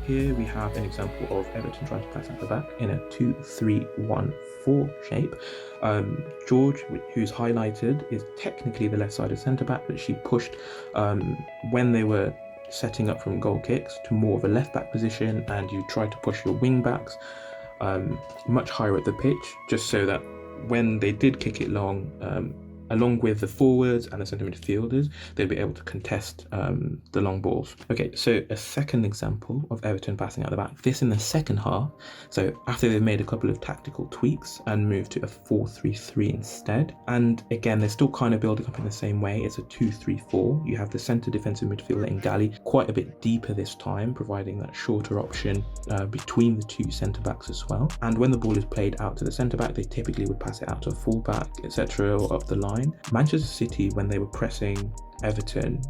Here we have an example of Everton trying to pass at the back in a 2-3-1-4 shape. George, who's highlighted, is technically the left-sided centre-back, but she pushed when they were setting up from goal kicks to more of a left-back position, and you try to push your wing-backs much higher at the pitch, just so that when they did kick it long, along with the forwards and the centre midfielders, they'd be able to contest the long balls. Okay, so a second example of Everton passing out the back, this in the second half. So after they've made a couple of tactical tweaks and moved to a 4-3-3 instead. And again, they're still kind of building up in the same way. It's a 2-3-4. You have the centre defensive midfielder in Galley quite a bit deeper this time, providing that shorter option between the two centre backs as well. And when the ball is played out to the centre back, they typically would pass it out to a full back, etc., or up the line. Manchester City, when they were pressing Everton,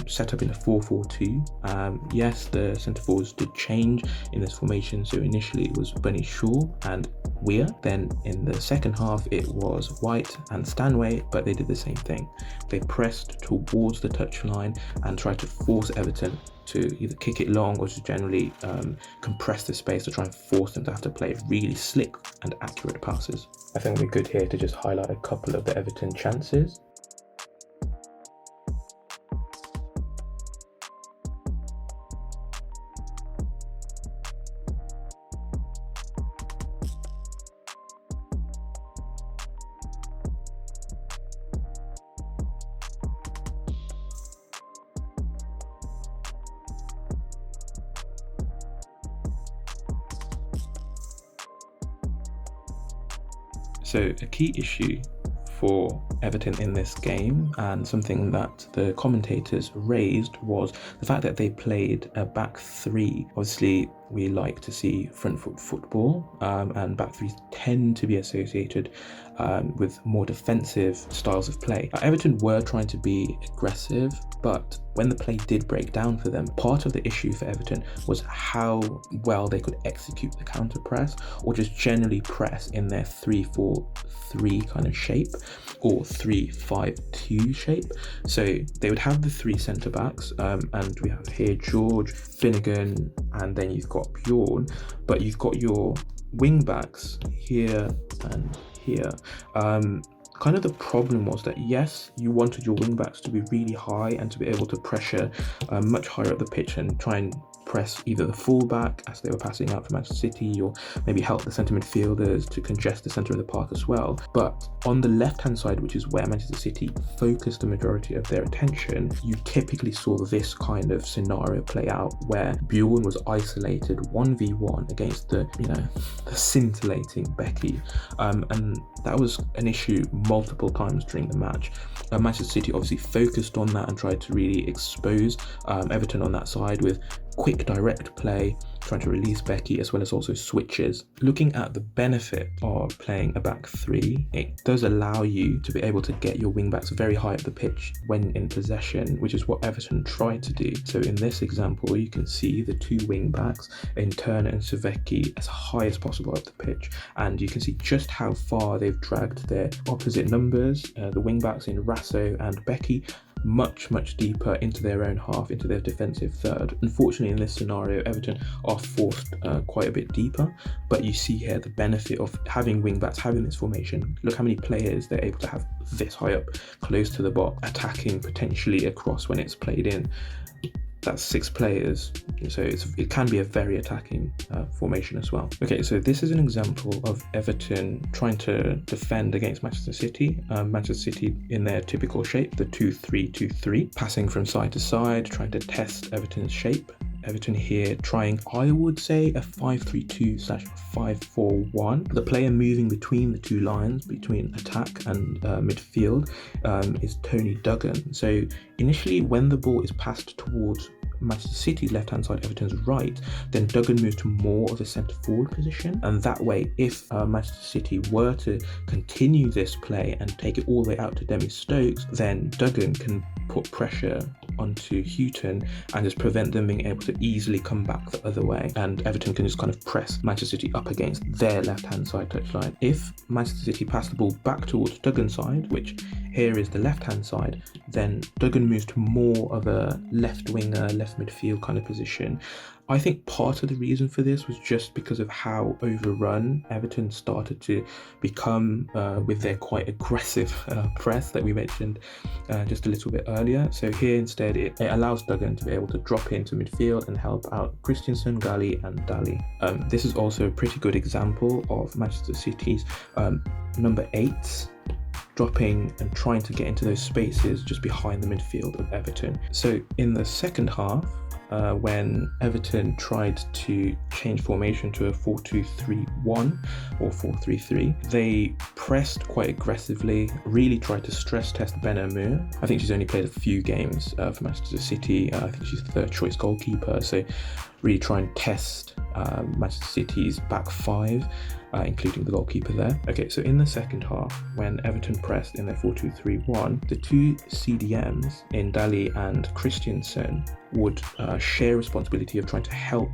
set up in a 4-4-2. Yes, the centre forwards did change in this formation. So initially it was Bunny Shaw and Weir. Then in the second half it was White and Stanway, but they did the same thing. They pressed towards the touchline and tried to force Everton to either kick it long or to generally compress the space to try and force them to have to play really slick and accurate passes. I think we're good here to just highlight a couple of the Everton chances. So a key issue for Everton in this game, and something that the commentators raised, was the fact that they played a back three. Obviously, we like to see front foot football, and back threes tend to be associated with more defensive styles of play. Everton were trying to be aggressive, but when the play did break down for them, part of the issue for Everton was how well they could execute the counter press, or just generally press in their 3-4-3 kind of shape, or 3-5-2 shape. So they would have the three centre backs, and we have here George, Finnegan, and then you've got Bjorn, but you've got your wing backs here and here. Kind of the problem was that, yes, you wanted your wing backs to be really high and to be able to pressure much higher up the pitch and try and press either the fullback as they were passing out from Manchester City, or maybe help the centre midfielders to congest the centre of the park as well. But on the left-hand side, which is where Manchester City focused the majority of their attention, you typically saw this kind of scenario play out, where Bjorn was isolated 1v1 against the scintillating Becky, and that was an issue multiple times during the match. Manchester City obviously focused on that and tried to really expose Everton on that side with quick direct play, trying to release Becky, as well as also switches. Looking at the benefit of playing a back three, it does allow you to be able to get your wing backs very high up the pitch when in possession, which is what Everton tried to do. So in this example, you can see the two wing backs in Turner and Savecki as high as possible up the pitch, and you can see just how far they've dragged their opposite numbers, the wing backs in Rasso and Becky, much deeper into their own half, into their defensive third. Unfortunately, in this scenario, Everton are forced quite a bit deeper, but you see here the benefit of having wing backs, having this formation. Look how many players they're able to have this high up, close to the box, attacking potentially across when it's played in. That's 6 players, so it can be a very attacking formation as well. Okay, so this is an example of Everton trying to defend against Manchester City. Manchester City in their typical shape, the 2-3-2-3, passing from side to side, trying to test Everton's shape. Everton here trying, I would say, a 5-3-2/5-4-1. The player moving between the two lines, between attack and midfield, is Tony Duggan. So initially, when the ball is passed towards Manchester City's left-hand side, Everton's right, then Duggan moves to more of a centre-forward position, and that way, if Manchester City were to continue this play and take it all the way out to Demi Stokes, then Duggan can put pressure onto Houghton and just prevent them being able to easily come back the other way, and Everton can just kind of press Manchester City up against their left-hand side touchline. If Manchester City pass the ball back towards Duggan's side, which here is the left-hand side, then Duggan moves to more of a left winger, left midfield kind of position. I think part of the reason for this was just because of how overrun Everton started to become with their quite aggressive press that we mentioned just a little bit earlier. So here instead it allows Duggan to be able to drop into midfield and help out Christensen, Gali and Daly. This is also a pretty good example of Manchester City's number 8s dropping and trying to get into those spaces just behind the midfield of Everton. So in the second half, when Everton tried to change formation to a 4-2-3-1 or 4-3-3, they pressed quite aggressively, really tried to stress test Ben Amur. I think she's only played a few games for Manchester City. I think she's the third choice goalkeeper, so really try and test Manchester City's back 5, including the goalkeeper there. Okay, so in the second half, when Everton pressed in their 4-2-3-1, the two CDMs in Daly and Christensen would share responsibility of trying to help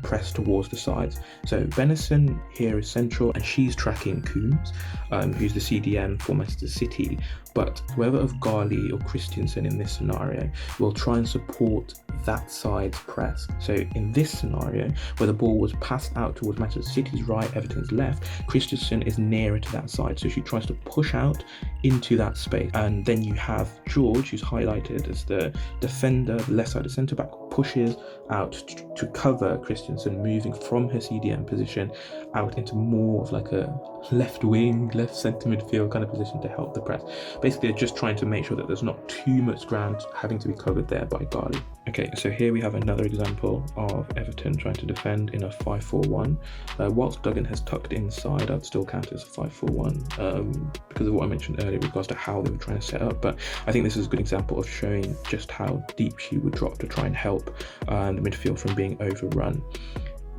press towards the sides. So Benison here is central and she's tracking Coombs, who's the CDM for Manchester City, but whoever of Gali or Christensen in this scenario will try and support that side's press. So in this scenario, where the ball was passed out towards Manchester City's right, Everton's left, Christensen is nearer to that side, so she tries to push out into that space. And then you have George, who's highlighted as the defender, the left side of centre-back, pushes out to cover Christensen, moving from her CDM position out into more of like a left wing, left centre midfield kind of position to help the press. Basically, they're just trying to make sure that there's not too much ground having to be covered there by Gali. Okay, so here we have another example of Everton trying to defend in a 5-4-1. Whilst Duggan has tucked inside, I'd still count it as a 5-4-1 because of what I mentioned earlier with regards to how they were trying to set up. But I think this is a good example of showing just how deep she would drop to try and help the midfield from being overrun.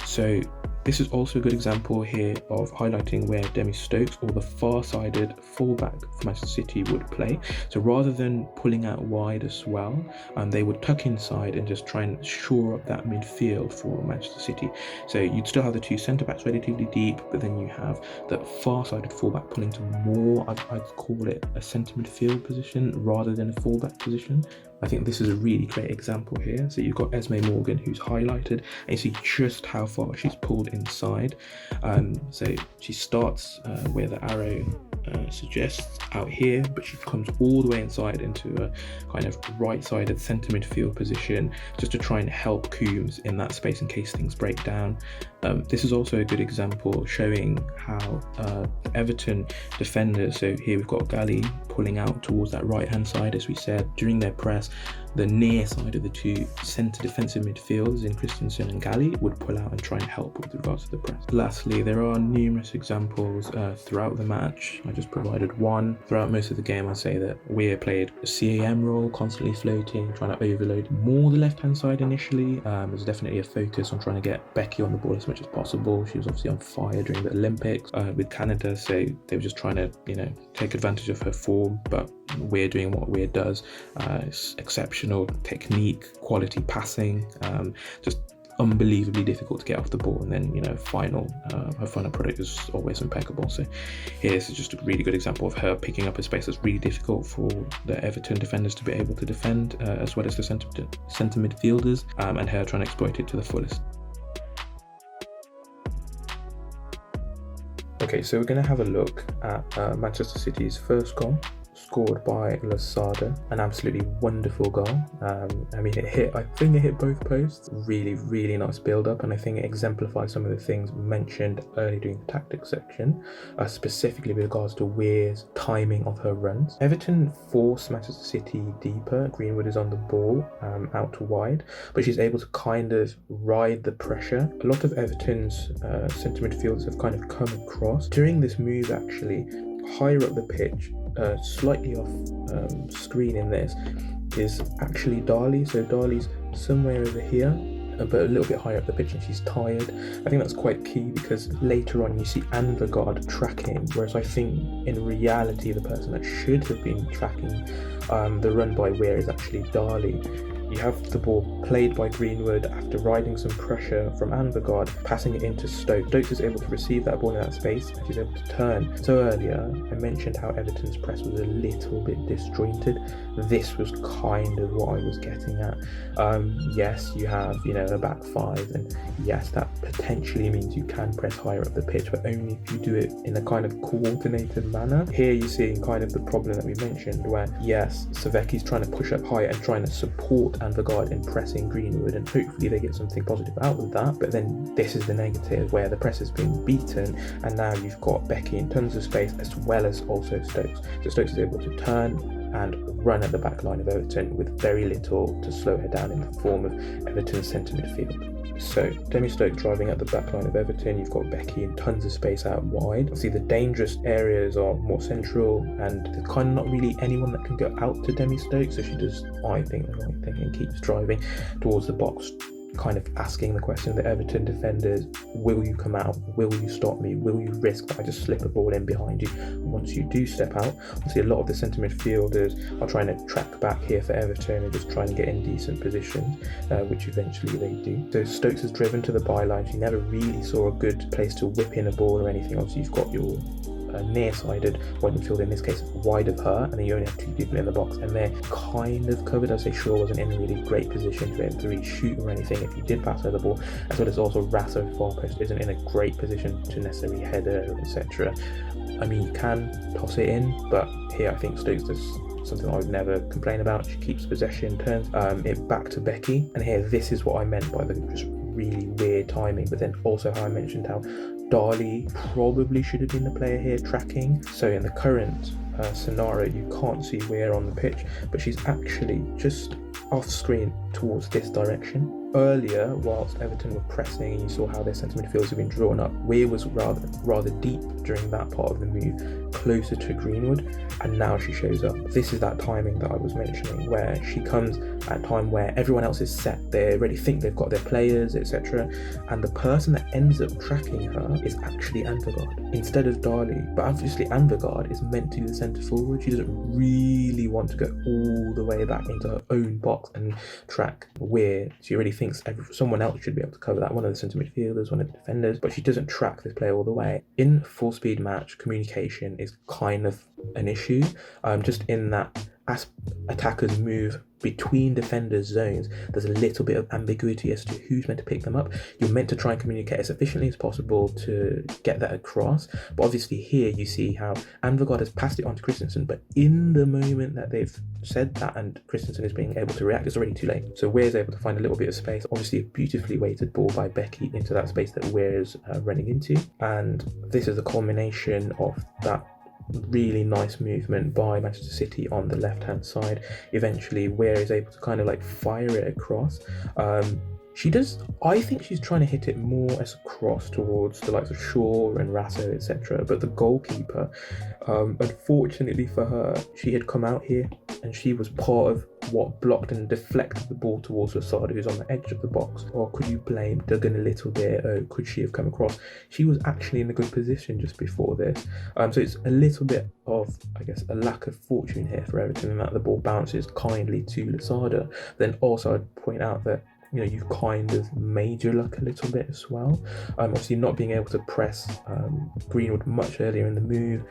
So this is also a good example here of highlighting where Demi Stokes, or the far-sided fullback for Manchester City, would play. So rather than pulling out wide as well, they would tuck inside and just try and shore up that midfield for Manchester City. So you'd still have the two centre-backs relatively deep, but then you have that far-sided fullback pulling to more, I'd call it a centre midfield position rather than a fullback position. I think this is a really great example here. So you've got Esme Morgan, who's highlighted, and you see just how far she's pulled inside. So she starts where the arrow suggests out here, but she comes all the way inside into a kind of right-sided centre midfield position just to try and help Coombs in that space in case things break down. This is also a good example showing how Everton defenders, so here we've got Gali pulling out towards that right-hand side, as we said, during their press, the near side of the two centre defensive midfielders in Christensen and Gali would pull out and try and help with regards to the press. Lastly, there are numerous examples throughout the match. I just provided one. Throughout most of the game, I'd say that Weir played a CAM role, constantly floating, trying to overload more the left-hand side initially. There's definitely a focus on trying to get Becky on the ball as much as possible. She was obviously on fire during the Olympics with Canada, so they were just trying to, take advantage of her form, but Weir doing what Weir does. It's exceptional technique, quality passing, just unbelievably difficult to get off the ball, and then her final product is always impeccable. So here's just a really good example of her picking up a space that's really difficult for the Everton defenders to be able to defend, as well as the centre midfielders, and her trying to exploit it to the fullest. Okay, so we're going to have a look at Manchester City's first goal, scored by Losada, an absolutely wonderful goal. I think it hit both posts. Really, really nice build-up, and I think it exemplifies some of the things mentioned earlier during the tactics section, specifically with regards to Weir's timing of her runs. Everton force Manchester City deeper. Greenwood is on the ball, out to wide, but she's able to kind of ride the pressure. A lot of Everton's centre midfielders have kind of come across. During this move, actually, higher up the pitch, slightly off screen in this, is actually Daly. So Daly's somewhere over here, but a little bit higher up the pitch, and she's tired. I think that's quite key because later on you see Andragard tracking, whereas I think in reality the person that should have been tracking the run by Weir is actually Daly. You have the ball played by Greenwood after riding some pressure from Anvegard, passing it into Stokes. Stokes is able to receive that ball in that space and she's able to turn. So earlier I mentioned how Everton's press was a little bit disjointed. This was kind of what I was getting at. Yes, you have, a back five, and yes, that potentially means you can press higher up the pitch, but only if you do it in a kind of coordinated manner. Here you're seeing kind of the problem that we mentioned, where yes, Suffice's trying to push up high and trying to support Anvegard in pressing Greenwood, and hopefully they get something positive out of that. But then this is the negative, where the press has been beaten and now you've got Becky in tons of space as well as also Stokes. So Stokes is able to turn and run at the back line of Everton with very little to slow her down in the form of Everton's centre midfield. So Demi Stokes driving at the back line of Everton, you've got Becky in tons of space out wide. Obviously the dangerous areas are more central and there's kind of not really anyone that can go out to Demi Stokes, so she does, I think, the right thing and keeps driving towards the box, kind of asking the question to the Everton defenders: will you come out? Will you stop me? Will you risk that I just slip a ball in behind you once you do step out? Obviously a lot of the centre midfielders are trying to track back here for Everton and just trying to get in decent positions, which eventually they do. So Stokes is driven to the byline. She never really saw a good place to whip in a ball or anything. Obviously you've got your near-sided wide midfield, in this case wide of her, and then you only have two people in the box and they're kind of covered. I'd say Shaw wasn't in a really great position to be able to really shoot or anything if you did pass her the ball, as well as also Rasso far post isn't in a great position to necessarily header, etc. I mean, you can toss it in, but here I think Stokes does something I would never complain about. She keeps possession, turns it back to Becky, and here this is what I meant by the just really weird timing, but then also how I mentioned how Darley probably should have been the player here tracking. So in the current scenario you can't see Weir on the pitch, but she's actually just off screen towards this direction. Earlier, whilst Everton were pressing and you saw how their centre midfielders have been drawn up, Weir was rather deep during that part of the move, closer to Greenwood, and now she shows up. This is that timing that I was mentioning, where she comes at a time where everyone else is set, they already think they've got their players, etc., and the person that ends up tracking her is actually Anvegard instead of Darley. But obviously Anvegard is meant to be the centre forward. She doesn't really want to go all the way back into her own box and track Weir. She already thinks someone else should be able to cover that, one of the centre midfielders, one of the defenders, but she doesn't track this player all the way. In full speed match, communication is kind of an issue, just in that as attackers move between defenders' zones, there's a little bit of ambiguity as to who's meant to pick them up. You're meant to try and communicate as efficiently as possible to get that across, but obviously here you see how Anvegard has passed it on to Christensen, but in the moment that they've said that and Christensen is being able to react, it's already too late. So Weir's able to find a little bit of space, obviously a beautifully weighted ball by Becky into that space that Weir's running into, and this is the culmination of that really nice movement by Manchester City on the left hand side. Eventually Weir is able to kind of like fire it across. She does, I think she's trying to hit it more as a cross towards the likes of Shaw and Rasso, etc. But the goalkeeper, unfortunately for her, she had come out here and she was part of what blocked and deflected the ball towards Losada, who's on the edge of the box. Or could you blame Duggan a little bit? Oh, could she have come across? She was actually in a good position just before this. So it's a little bit of, I guess, a lack of fortune here for Everton in that the ball bounces kindly to Losada. Then also I'd point out that you've kind of made your luck a little bit as well. Obviously not being able to press Greenwood much earlier in the move,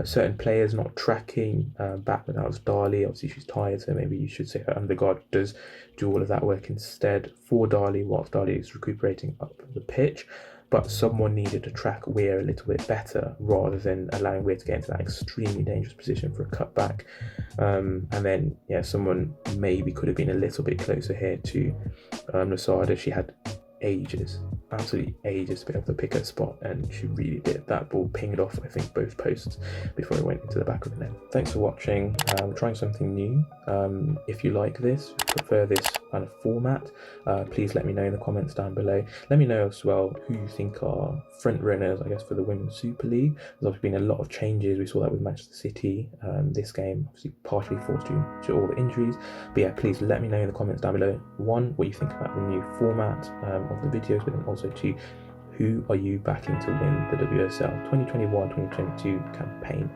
certain players not tracking back, but that was Darley. Obviously she's tired, so maybe you should say her Anvegard does do all of that work instead for Darley whilst Darley is recuperating up the pitch. But someone needed to track Weir a little bit better rather than allowing Weir to get into that extremely dangerous position for a cutback. And then, someone maybe could have been a little bit closer here to Losada. She had absolutely ages to be able to pick her spot, and she really did. That ball pinged off, I think, both posts before it went into the back of the net. Thanks for watching. Trying something new. If you like this, prefer this kind of format, please let me know in the comments down below. Let me know as well who you think are front runners, I guess, for the Women's Super League. There's obviously been a lot of changes. We saw that with Manchester City this game, obviously partially forced due to all the injuries. But please let me know in the comments down below, one, what you think about the new format of the videos, but then also two, who are you backing to win the WSL 2021-2022 campaign?